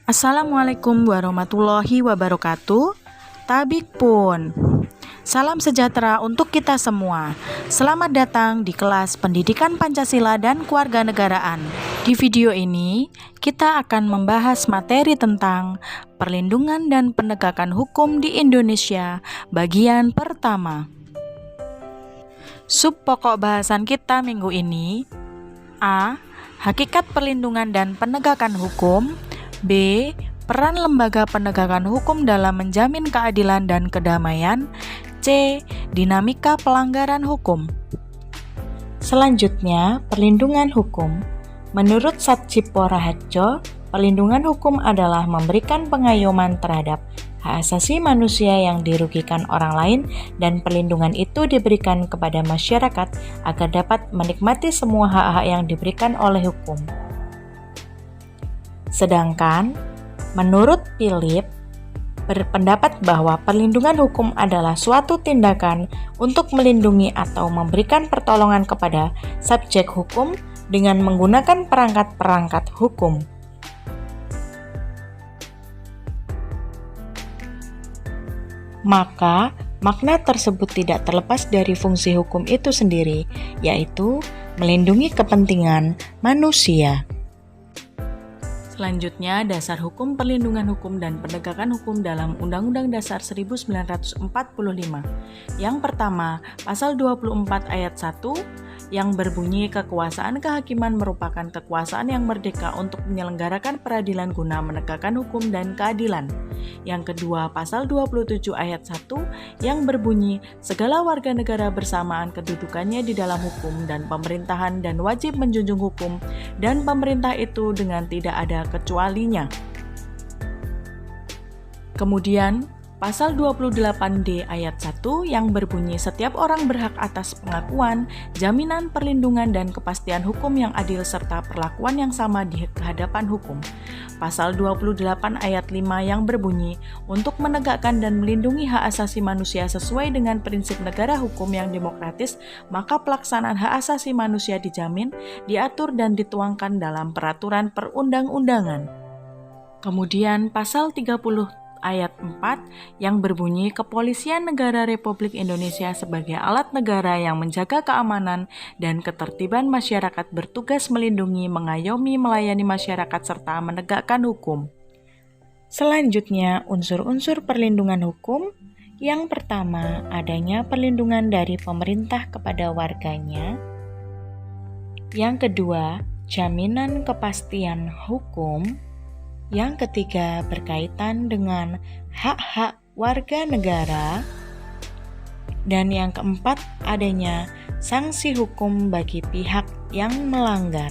Assalamualaikum warahmatullahi wabarakatuh. Tabik pun. Salam sejahtera untuk kita semua. Selamat datang di kelas Pendidikan Pancasila dan Kewarganegaraan. Di video ini, kita akan membahas materi tentang perlindungan dan penegakan hukum di Indonesia, bagian pertama. Sub pokok bahasan kita minggu ini: A. Hakikat perlindungan dan penegakan hukum. B. Peran lembaga penegakan hukum dalam menjamin keadilan dan kedamaian. C. Dinamika pelanggaran hukum. Selanjutnya, perlindungan hukum. Menurut Satjip Raharjo, perlindungan hukum adalah memberikan pengayoman terhadap hak asasi manusia yang dirugikan orang lain, dan perlindungan itu diberikan kepada masyarakat agar dapat menikmati semua hak-hak yang diberikan oleh hukum. Sedangkan, menurut Philip, berpendapat bahwa perlindungan hukum adalah suatu tindakan untuk melindungi atau memberikan pertolongan kepada subjek hukum dengan menggunakan perangkat-perangkat hukum. Maka, makna tersebut tidak terlepas dari fungsi hukum itu sendiri, yaitu melindungi kepentingan manusia. Selanjutnya, dasar hukum, perlindungan hukum, dan penegakan hukum dalam Undang-Undang Dasar 1945. Yang pertama, Pasal 24 Ayat 1 yang berbunyi kekuasaan kehakiman merupakan kekuasaan yang merdeka untuk menyelenggarakan peradilan guna menegakkan hukum dan keadilan. Yang kedua, Pasal 27 Ayat 1 yang berbunyi segala warga negara bersamaan kedudukannya di dalam hukum dan pemerintahan dan wajib menjunjung hukum dan pemerintah itu dengan tidak ada kecualinya. Kemudian, Pasal 28D ayat 1 yang berbunyi setiap orang berhak atas pengakuan, jaminan perlindungan dan kepastian hukum yang adil serta perlakuan yang sama di hadapan hukum. Pasal 28 ayat 5 yang berbunyi untuk menegakkan dan melindungi hak asasi manusia sesuai dengan prinsip negara hukum yang demokratis, maka pelaksanaan hak asasi manusia dijamin, diatur dan dituangkan dalam peraturan perundang-undangan. Kemudian Pasal 30 Ayat 4 yang berbunyi Kepolisian Negara Republik Indonesia sebagai alat negara yang menjaga keamanan dan ketertiban masyarakat bertugas melindungi, mengayomi, melayani masyarakat serta menegakkan hukum. Selanjutnya, unsur-unsur perlindungan hukum. Yang pertama, adanya perlindungan dari pemerintah kepada warganya. Yang kedua, jaminan kepastian hukum. Yang ketiga, berkaitan dengan hak-hak warga negara. Dan yang keempat, adanya sanksi hukum bagi pihak yang melanggar.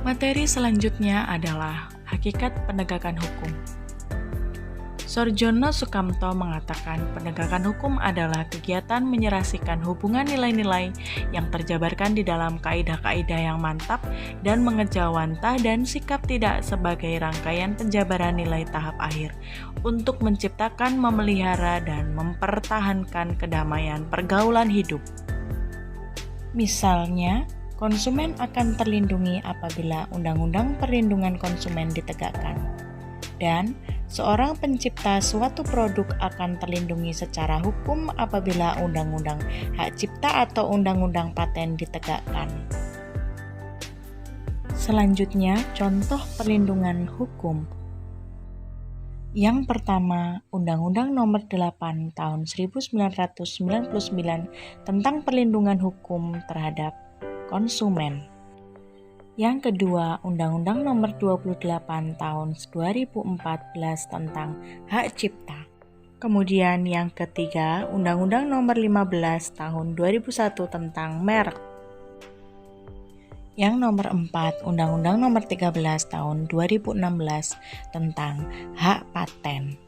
Materi selanjutnya adalah hakikat penegakan hukum. Soerjono Sukamto mengatakan penegakan hukum adalah kegiatan menyerasikan hubungan nilai-nilai yang terjabarkan di dalam kaidah-kaidah yang mantap dan mengejawantah dan sikap tidak sebagai rangkaian penjabaran nilai tahap akhir untuk menciptakan, memelihara, dan mempertahankan kedamaian pergaulan hidup. Misalnya, konsumen akan terlindungi apabila Undang-Undang Perlindungan Konsumen ditegakkan, dan seorang pencipta suatu produk akan terlindungi secara hukum apabila Undang-Undang Hak Cipta atau Undang-Undang Paten ditegakkan. Selanjutnya, contoh perlindungan hukum. Yang pertama, Undang-Undang Nomor 8 Tahun 1999 tentang perlindungan hukum terhadap konsumen. Yang kedua, Undang-Undang Nomor 28 Tahun 2014 tentang Hak Cipta. Kemudian yang ketiga, Undang-Undang Nomor 15 Tahun 2001 tentang merek. Yang nomor 4, Undang-Undang Nomor 13 Tahun 2016 tentang Hak Paten.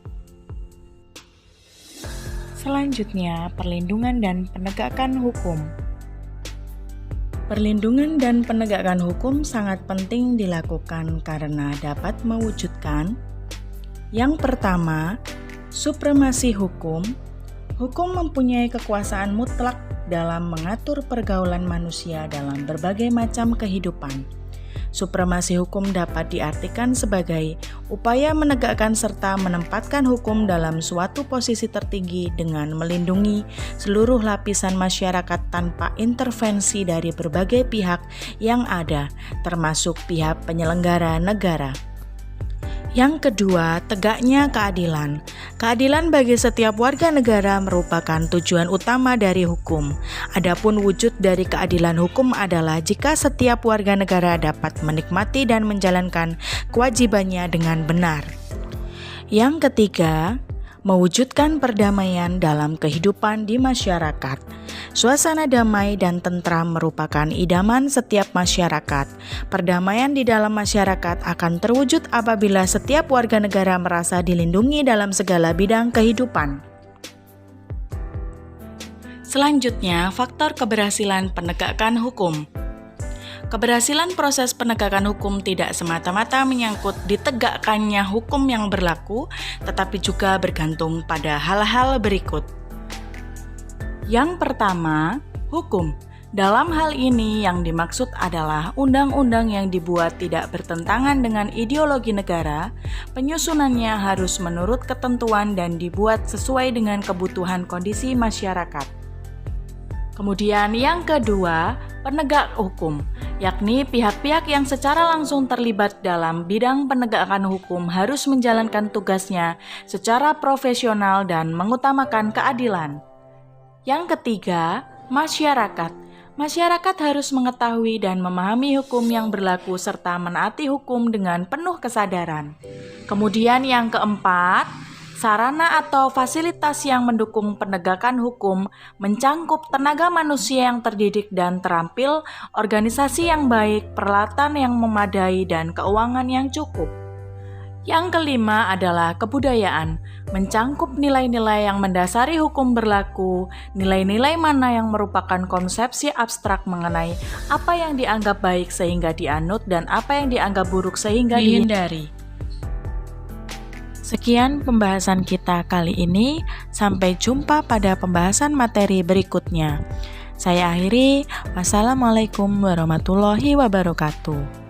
Selanjutnya, perlindungan dan penegakan hukum. Perlindungan dan penegakan hukum sangat penting dilakukan karena dapat mewujudkan yang pertama, supremasi hukum. Hukum mempunyai kekuasaan mutlak dalam mengatur pergaulan manusia dalam berbagai macam kehidupan. Supremasi hukum dapat diartikan sebagai upaya menegakkan serta menempatkan hukum dalam suatu posisi tertinggi dengan melindungi seluruh lapisan masyarakat tanpa intervensi dari berbagai pihak yang ada, termasuk pihak penyelenggara negara. Yang kedua, tegaknya keadilan. Keadilan bagi setiap warga negara merupakan tujuan utama dari hukum. Adapun wujud dari keadilan hukum adalah jika setiap warga negara dapat menikmati dan menjalankan kewajibannya dengan benar. Yang ketiga, mewujudkan perdamaian dalam kehidupan di masyarakat. Suasana damai dan tentram merupakan idaman setiap masyarakat. Perdamaian di dalam masyarakat akan terwujud apabila setiap warga negara merasa dilindungi dalam segala bidang kehidupan. Selanjutnya, faktor keberhasilan penegakan hukum. Keberhasilan proses penegakan hukum tidak semata-mata menyangkut ditegakkannya hukum yang berlaku, tetapi juga bergantung pada hal-hal berikut. Yang pertama, hukum. Dalam hal ini yang dimaksud adalah undang-undang yang dibuat tidak bertentangan dengan ideologi negara, penyusunannya harus menurut ketentuan dan dibuat sesuai dengan kebutuhan kondisi masyarakat. Kemudian yang kedua, penegak hukum, yakni pihak-pihak yang secara langsung terlibat dalam bidang penegakan hukum harus menjalankan tugasnya secara profesional dan mengutamakan keadilan. Yang ketiga, masyarakat. Masyarakat harus mengetahui dan memahami hukum yang berlaku serta menaati hukum dengan penuh kesadaran. Kemudian yang keempat, sarana atau fasilitas yang mendukung penegakan hukum mencangkup tenaga manusia yang terdidik dan terampil, organisasi yang baik, peralatan yang memadai, dan keuangan yang cukup. Yang kelima adalah kebudayaan, mencangkup nilai-nilai yang mendasari hukum berlaku, nilai-nilai mana yang merupakan konsepsi abstrak mengenai apa yang dianggap baik sehingga dianut dan apa yang dianggap buruk sehingga dihindari. Sekian pembahasan kita kali ini, sampai jumpa pada pembahasan materi berikutnya. Saya akhiri, wassalamualaikum warahmatullahi wabarakatuh.